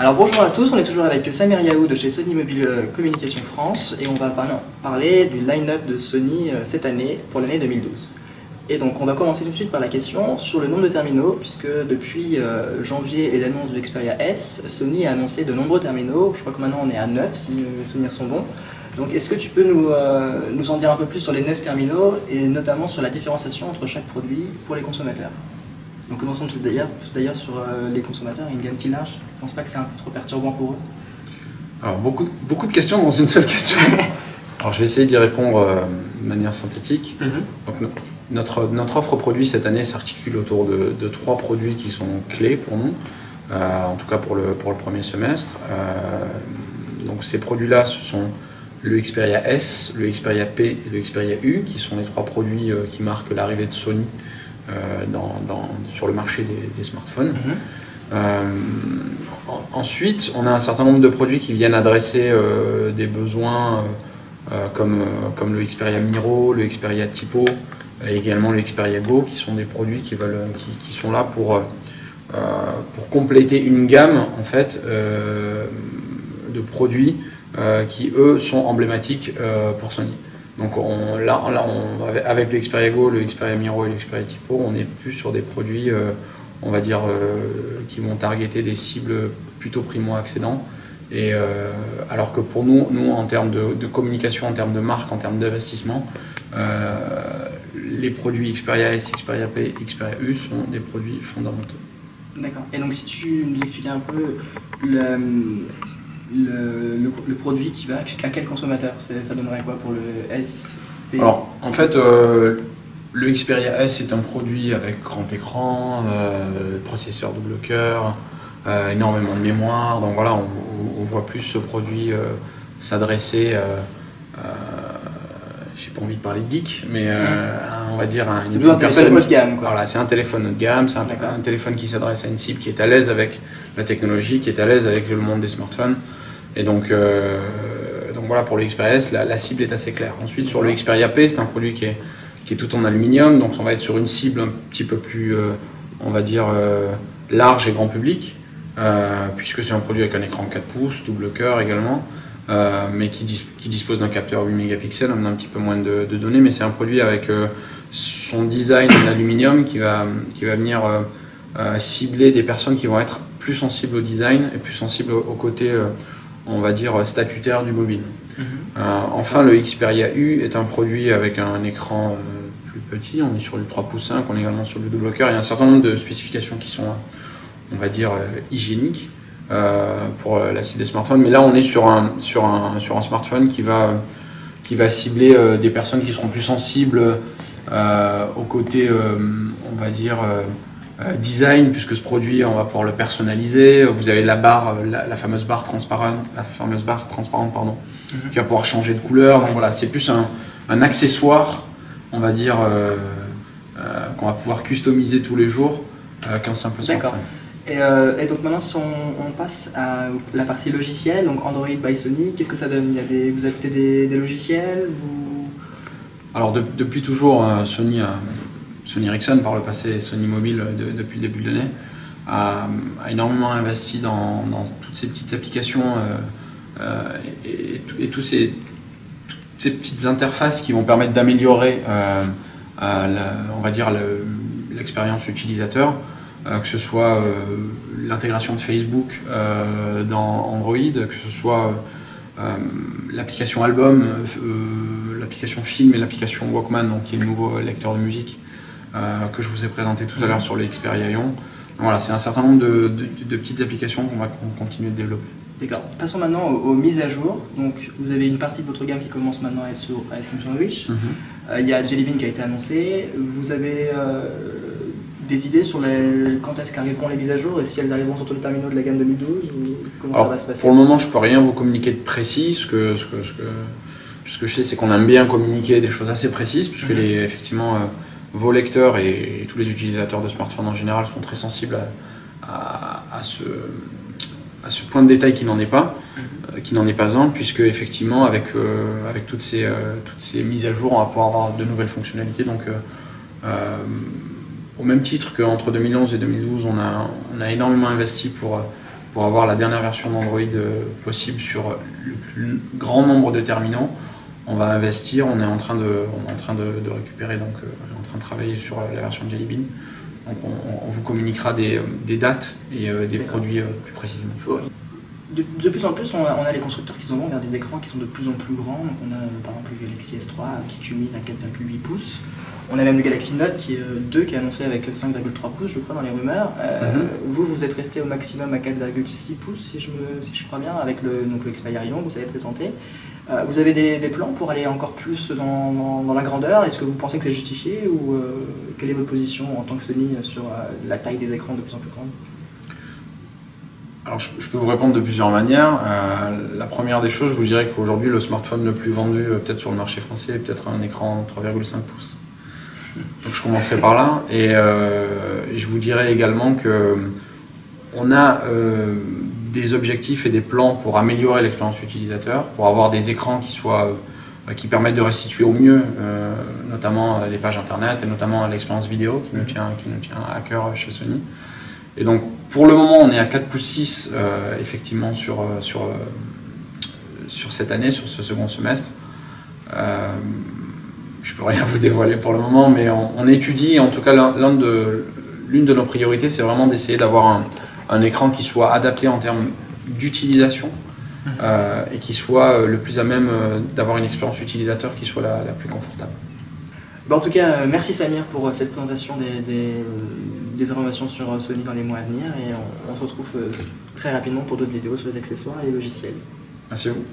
Alors bonjour à tous, on est toujours avec Samir Yaou de chez Sony Mobile Communication France et on va parler du line-up de Sony cette année pour l'année 2012. Et donc on va commencer tout de suite par la question sur le nombre de terminaux, puisque depuis janvier et l'annonce de l'Xperia S, Sony a annoncé de nombreux terminaux. Je crois que maintenant on est à 9 si mes souvenirs sont bons. Donc est-ce que tu peux nous en dire un peu plus sur les 9 terminaux et notamment sur la différenciation entre chaque produit pour les consommateurs? Donc commençons tout d'ailleurs sur les consommateurs, une gamme si large, je ne pense pas que c'est un peu trop perturbant pour eux? Alors beaucoup de questions dans une seule question. Alors je vais essayer d'y répondre de manière synthétique. Donc, notre offre produit cette année s'articule autour de 3 produits qui sont clés pour nous, en tout cas pour le premier semestre. Donc ces produits-là, ce sont le Xperia S, le Xperia P et le Xperia U, qui sont les 3 produits qui marquent l'arrivée de Sony sur le marché des smartphones. Ensuite, on a un certain nombre de produits qui viennent adresser des besoins comme le Xperia Miro, le Xperia Tipo et également le Xperia Go, qui sont des produits qui sont là pour compléter une gamme en fait, de produits qui eux sont emblématiques pour Sony. Donc avec le Xperia Go, le Xperia Miro et le Xperia Tipo, on est plus sur des produits, on va dire, qui vont targeter des cibles plutôt primo-accédants. Et alors que pour nous en termes de communication, en termes de marque, en termes d'investissement, les produits Xperia S, Xperia P, Xperia U sont des produits fondamentaux. D'accord. Et donc si tu nous expliquais un peu le produit qui va à quel consommateur, ça donnerait quoi pour le S, P? Alors en fait, le Xperia S est un produit avec grand écran, processeur double cœur, énormément de mémoire. Donc voilà, on voit plus ce produit s'adresser, j'ai pas envie de parler de geek, mais on va dire à une personne haut de gamme. Voilà, c'est un téléphone haut de gamme, c'est un téléphone qui s'adresse à une cible qui est à l'aise avec la technologie, qui est à l'aise avec le monde des smartphones. Et donc voilà, pour le Xperia S, la cible est assez claire. Ensuite, sur le Xperia P, c'est un produit qui est tout en aluminium, donc on va être sur une cible un petit peu plus, on va dire, large et grand public, puisque c'est un produit avec un écran 4 pouces, double cœur également, mais qui dispose d'un capteur 8 mégapixels, on a un petit peu moins de données, mais c'est un produit avec son design en aluminium qui va venir cibler des personnes qui vont être plus sensibles au design et plus sensibles au côté, on va dire, statutaire du mobile. Enfin, le Xperia U est un produit avec un écran plus petit, on est sur du 3 pouces 5, on est également sur du double cœur, il y a un certain nombre de spécifications qui sont, on va dire, hygiéniques pour la cible des smartphones, mais là on est sur un smartphone qui va cibler des personnes qui seront plus sensibles au côté, on va dire, design, puisque ce produit on va pouvoir le personnaliser. Vous avez la barre, la fameuse barre transparente, pardon, qui va pouvoir changer de couleur. Donc voilà, c'est plus un accessoire, on va dire, qu'on va pouvoir customiser tous les jours qu'un simple smartphone. Et donc maintenant, si on passe à la partie logicielle, donc Android by Sony, qu'est-ce que ça donne? Vous ajoutez des logiciels Alors depuis toujours, Sony Ericsson par le passé, Sony Mobile depuis le début de l'année, a énormément investi dans toutes ces petites applications et toutes ces petites interfaces qui vont permettre d'améliorer, on va dire, l'expérience utilisateur, que ce soit l'intégration de Facebook dans Android, que ce soit l'application Album, l'application Film et l'application Walkman, donc qui est le nouveau lecteur de musique que je vous ai présenté tout à l'heure sur le Xperia Ion. Voilà, c'est un certain nombre de petites applications qu'on va continuer de développer. D'accord. Passons maintenant aux mises à jour. Donc, vous avez une partie de votre gamme qui commence maintenant à être sur Ice Cream Sandwich. Il y a Jelly Bean qui a été annoncé. Vous avez des idées sur quand est-ce qu'arriveront les mises à jour et si elles arriveront sur tous les terminaux de la gamme 2012 ou comment ça va se passer? Pour le moment, je ne peux rien vous communiquer de précis. Ce que je sais, c'est qu'on aime bien communiquer des choses assez précises, puisque effectivement, vos lecteurs et tous les utilisateurs de smartphones en général sont très sensibles à ce point de détail qui n'en est pas, un, puisque effectivement avec toutes ces mises à jour, on va pouvoir avoir de nouvelles fonctionnalités. Donc au même titre qu'entre 2011 et 2012, on a énormément investi pour pour avoir la dernière version d'Android possible sur le plus grand nombre de terminaux. On va investir, on est en train de récupérer, donc on est en train de travailler sur la version de Jelly Bean. Donc on vous communiquera des dates et des produits plus précisément. De plus en plus, on a les constructeurs qui s'en vont vers des écrans qui sont de plus en plus grands. Donc on a par exemple le Galaxy S3 qui culmine à 4,8 pouces. On a même le Galaxy Note qui est 2 qui est annoncé avec 5,3 pouces, je crois, dans les rumeurs. Vous êtes resté au maximum à 4,6 pouces, si je crois bien, avec le Xperia Young, vous avez présenté. Vous avez des plans pour aller encore plus dans la grandeur? Est-ce que vous pensez que c'est justifié ou quelle est votre position en tant que Sony sur la taille des écrans de plus en plus grande? Alors je peux vous répondre de plusieurs manières. La première des choses, je vous dirais qu'aujourd'hui le smartphone le plus vendu peut-être sur le marché français est peut-être un écran 3,5 pouces. Donc je commencerai par là. Et je vous dirais également que on a des objectifs et des plans pour améliorer l'expérience utilisateur, pour avoir des écrans qui permettent de restituer au mieux notamment les pages internet et notamment l'expérience vidéo qui nous tient à cœur chez Sony. Et donc pour le moment on est à 4 pouces 6 effectivement sur cette année, sur ce second semestre. Je peux rien vous dévoiler pour le moment, mais on étudie, en tout cas l'une de nos priorités c'est vraiment d'essayer d'avoir un écran qui soit adapté en termes d'utilisation et qui soit le plus à même d'avoir une expérience utilisateur qui soit la plus confortable. En tout cas, merci Samir pour cette présentation des informations sur Sony dans les mois à venir et on se retrouve très rapidement pour d'autres vidéos sur les accessoires et les logiciels. Merci à vous.